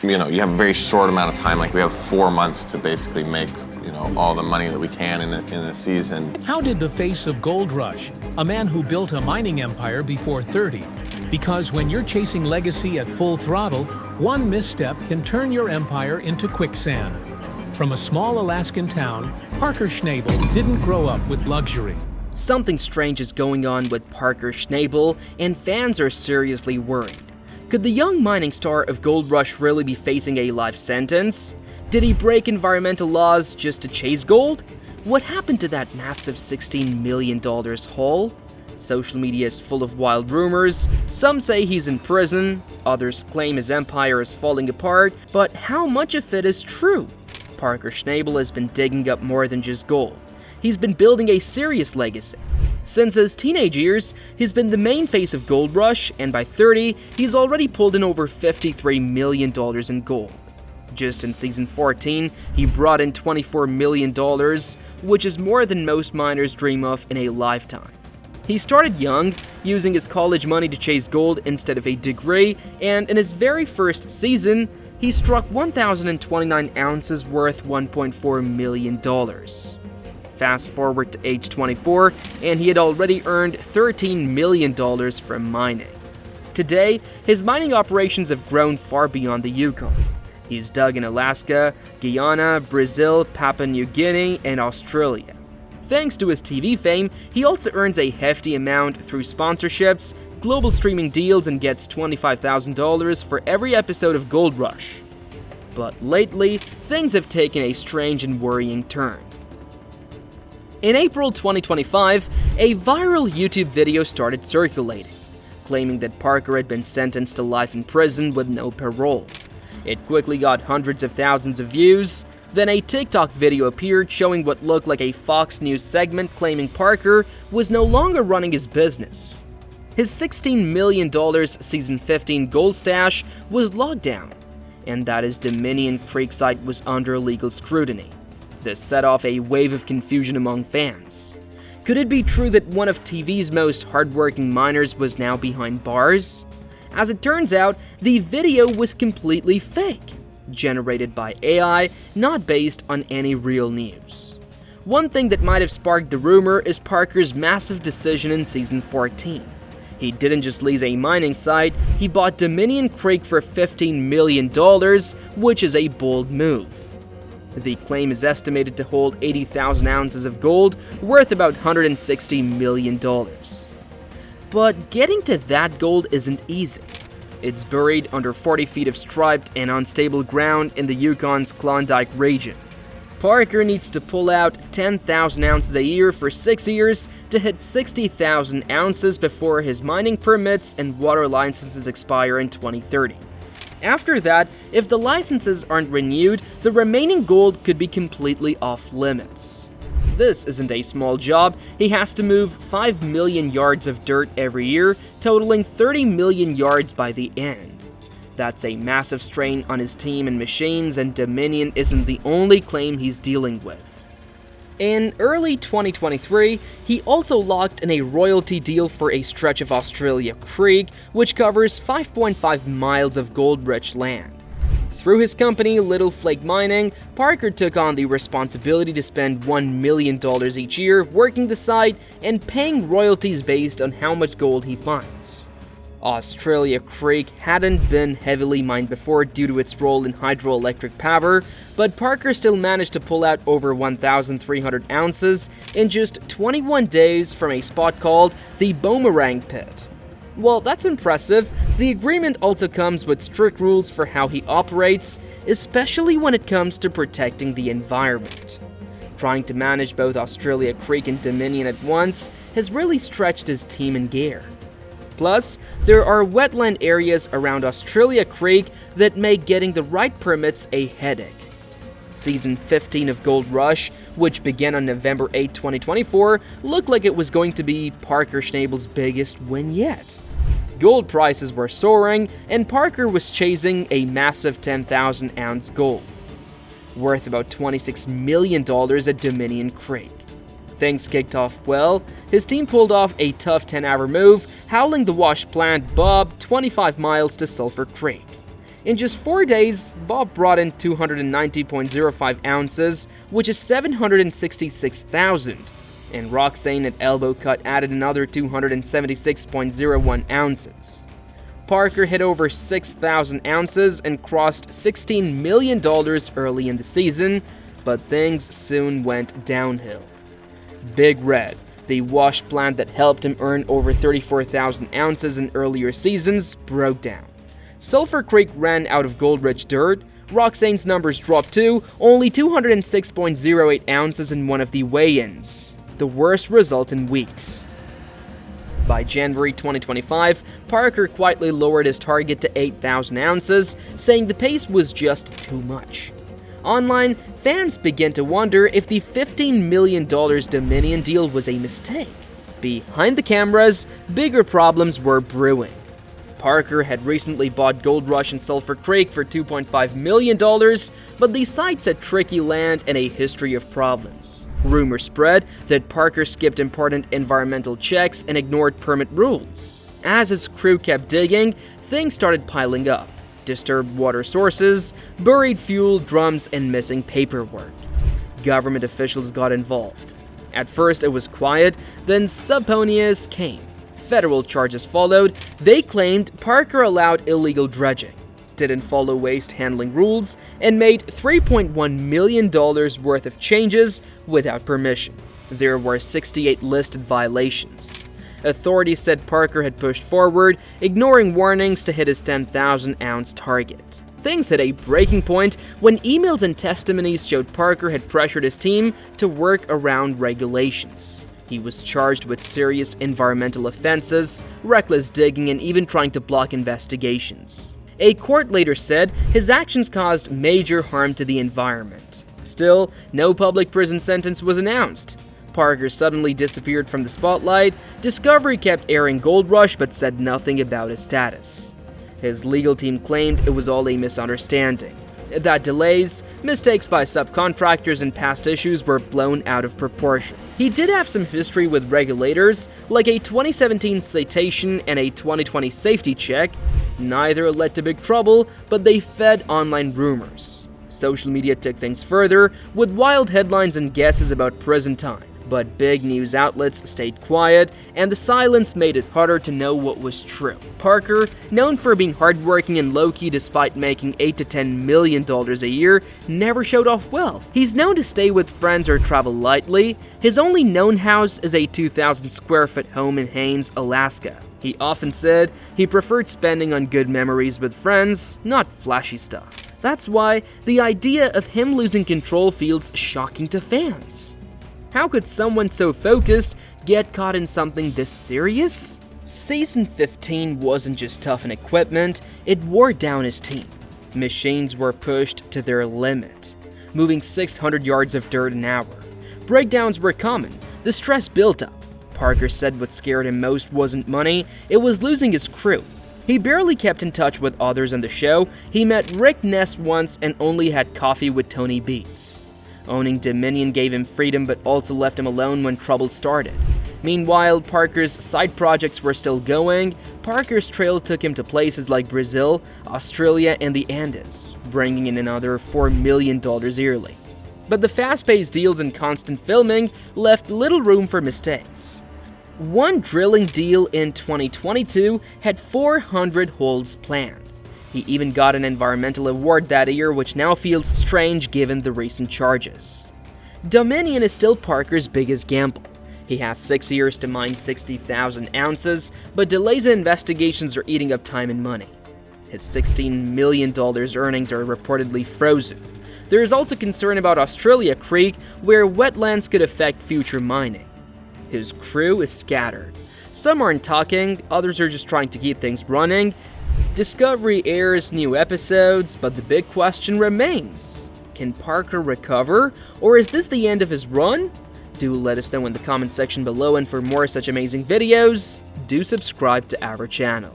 you have a very short amount of time. Like we have 4 months to basically make, all the money that we can in a season. How did the face of Gold Rush, a man who built a mining empire before 30? Because when you're chasing legacy at full throttle, one misstep can turn your empire into quicksand. From a small Alaskan town, Parker Schnabel didn't grow up with luxury. Something strange is going on with Parker Schnabel, and fans are seriously worried. Could the young mining star of Gold Rush really be facing a life sentence? Did he break environmental laws just to chase gold? What happened to that massive $16 million haul? Social media is full of wild rumors. Some say he's in prison, others claim his empire is falling apart, but how much of it is true? Parker Schnabel has been digging up more than just gold. He's been building a serious legacy. Since his teenage years, he's been the main face of Gold Rush, and by 30, he's already pulled in over $53 million in gold. Just in Season 14, he brought in $24 million, which is more than most miners dream of in a lifetime. He started young, using his college money to chase gold instead of a degree, and in his very first season, he struck 1,029 ounces worth $1.4 million. Fast forward to age 24, and he had already earned $13 million from mining. Today, his mining operations have grown far beyond the Yukon. He's dug in Alaska, Guyana, Brazil, Papua New Guinea, and Australia. Thanks to his TV fame, he also earns a hefty amount through sponsorships, global streaming deals, and gets $25,000 for every episode of Gold Rush. But lately, things have taken a strange and worrying turn. In April 2025, a viral YouTube video started circulating, claiming that Parker had been sentenced to life in prison with no parole. It quickly got hundreds of thousands of views. Then a TikTok video appeared showing what looked like a Fox News segment claiming Parker was no longer running his business. His $16 million Season 15 gold stash was locked down, and that his Dominion Creek site was under legal scrutiny. This set off a wave of confusion among fans. Could it be true that one of TV's most hardworking miners was now behind bars? As it turns out, the video was completely fake, generated by AI, not based on any real news. One thing that might have sparked the rumor is Parker's massive decision in Season 14. He didn't just lease a mining site, he bought Dominion Creek for $15 million, which is a bold move. The claim is estimated to hold 80,000 ounces of gold, worth about $160 million. But getting to that gold isn't easy. It's buried under 40 feet of striped and unstable ground in the Yukon's Klondike region. Parker needs to pull out 10,000 ounces a year for 6 years to hit 60,000 ounces before his mining permits and water licenses expire in 2030. After that, if the licenses aren't renewed, the remaining gold could be completely off limits. This isn't a small job. He has to move 5 million yards of dirt every year, totaling 30 million yards by the end. That's a massive strain on his team and machines, and Dominion isn't the only claim he's dealing with. In early 2023, he also locked in a royalty deal for a stretch of Australia Creek, which covers 5.5 miles of gold-rich land. Through his company, Little Flake Mining, Parker took on the responsibility to spend $1 million each year working the site and paying royalties based on how much gold he finds. Australia Creek hadn't been heavily mined before due to its role in hydroelectric power, but Parker still managed to pull out over 1,300 ounces in just 21 days from a spot called the Boomerang Pit. While that's impressive, the agreement also comes with strict rules for how he operates, especially when it comes to protecting the environment. Trying to manage both Australia Creek and Dominion at once has really stretched his team in gear. Plus, there are wetland areas around Australia Creek that make getting the right permits a headache. Season 15 of Gold Rush, which began on November 8, 2024, looked like it was going to be Parker Schnabel's biggest win yet. Gold prices were soaring, and Parker was chasing a massive 10,000-ounce gold, worth about $26 million at Dominion Creek. Things kicked off well. His team pulled off a tough 10-hour move, hauling the wash plant Bob 25 miles to Sulphur Creek. In just 4 days, Bob brought in 290.05 ounces, which is 766,000, and Roxane at Elbow Cut added another 276.01 ounces. Parker hit over 6,000 ounces and crossed $16 million early in the season, but things soon went downhill. Big Red, the wash plant that helped him earn over 34,000 ounces in earlier seasons, broke down. Sulphur Creek ran out of gold-rich dirt. Roxane's numbers dropped to only 206.08 ounces in one of the weigh-ins, the worst result in weeks. By January 2025, Parker quietly lowered his target to 8,000 ounces, saying the pace was just too much. Online, fans began to wonder if the $15 million Dominion deal was a mistake. Behind the cameras, bigger problems were brewing. Parker had recently bought Gold Rush and Sulphur Creek for $2.5 million, but the sites had tricky land and a history of problems. Rumors spread that Parker skipped important environmental checks and ignored permit rules. As his crew kept digging, things started piling up. Disturbed water sources, buried fuel drums, and missing paperwork. Government officials got involved. At first it was quiet, then subpoenas came. Federal charges followed. They claimed Parker allowed illegal dredging, didn't follow waste handling rules, and made $3.1 million worth of changes without permission. There were 68 listed violations. Authorities said Parker had pushed forward, ignoring warnings to hit his 10,000-ounce target. Things hit a breaking point when emails and testimonies showed Parker had pressured his team to work around regulations. He was charged with serious environmental offenses, reckless digging, and even trying to block investigations. A court later said his actions caused major harm to the environment. Still, no public prison sentence was announced. Parker suddenly disappeared from the spotlight. Discovery kept airing Gold Rush but said nothing about his status. His legal team claimed it was all a misunderstanding, that delays, mistakes by subcontractors, and past issues were blown out of proportion. He did have some history with regulators, like a 2017 citation and a 2020 safety check. Neither led to big trouble, but they fed online rumors. Social media took things further, with wild headlines and guesses about prison time. But big news outlets stayed quiet, and the silence made it harder to know what was true. Parker, known for being hardworking and low-key despite making $8 to $10 million a year, never showed off wealth. He's known to stay with friends or travel lightly. His only known house is a 2,000-square-foot home in Haines, Alaska. He often said he preferred spending on good memories with friends, not flashy stuff. That's why the idea of him losing control feels shocking to fans. How could someone so focused get caught in something this serious? Season 15 wasn't just tough in equipment, it wore down his team. Machines were pushed to their limit, moving 600 yards of dirt an hour. Breakdowns were common, the stress built up. Parker said what scared him most wasn't money, it was losing his crew. He barely kept in touch with others on the show. He met Rick Ness once and only had coffee with Tony Beats. Owning Dominion gave him freedom but also left him alone when trouble started. Meanwhile, Parker's side projects were still going. Parker's trail took him to places like Brazil, Australia, and the Andes, bringing in another $4 million yearly. But the fast-paced deals and constant filming left little room for mistakes. One drilling deal in 2022 had 400 holes planned. He even got an environmental award that year, which now feels strange given the recent charges. Dominion is still Parker's biggest gamble. He has 6 years to mine 60,000 ounces, but delays and investigations are eating up time and money. His $16 million earnings are reportedly frozen. There is also concern about Australia Creek, where wetlands could affect future mining. His crew is scattered. Some aren't talking, others are just trying to keep things running. Discovery airs new episodes, but the big question remains. Can Parker recover, or is this the end of his run? Do let us know in the comment section below, and for more such amazing videos, do subscribe to our channel.